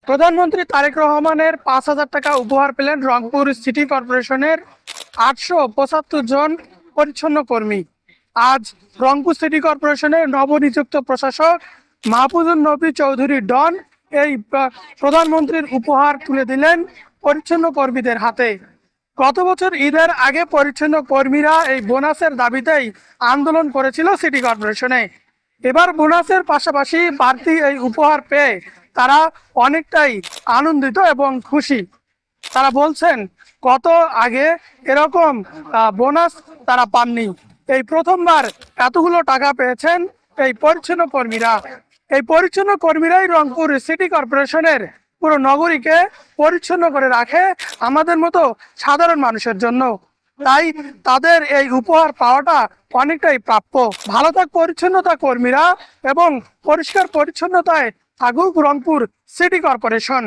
প্রধানমন্ত্রী তারেক রহমানের 5,000 টাকা উপহার পেলেন রংপুর সিটি কর্পোরেশনের 875 জন পরিচ্ছন্ন কর্মী। আজ রংপুর সিটি কর্পোরেশনের নবনিযুক্ত প্রশাসক মাহফুজুর নবী চৌধুরী ডন এই প্রধানমন্ত্রীর উপহার তুলে দিলেন পরিচ্ছন্ন কর্মীদের হাতে। গত বছর ঈদের আগে পরিচ্ছন্ন কর্মীরা এই বোনাসের দাবিতেই আন্দোলন করেছিল সিটি কর্পোরেশনে। এবার বোনাসের পাশাপাশি বাড়তি এই উপহার পেয়ে তারা অনেকটাই আনন্দিত এবং খুশি। তারা বলছেন কত আগে এরকম বোনাস তারা পাননি, এই প্রথমবার এতগুলো টাকা পেয়েছেন এই পরিচ্ছন্ন কর্মীরা। এই পরিচ্ছন্ন কর্মীরাই রংপুর সিটি কর্পোরেশনের পুরো নগরীকে পরিচ্ছন্ন করে রাখে আমাদের মতো সাধারণ মানুষের জন্য। তাই তাদের এই উপহার পাওয়াটা অনেকটাই প্রাপ্য। ভালো থাক পরিচ্ছন্নতা কর্মীরা এবং পরিষ্কার পরিচ্ছন্নতায় থাকুক রংপুর সিটি কর্পোরেশন।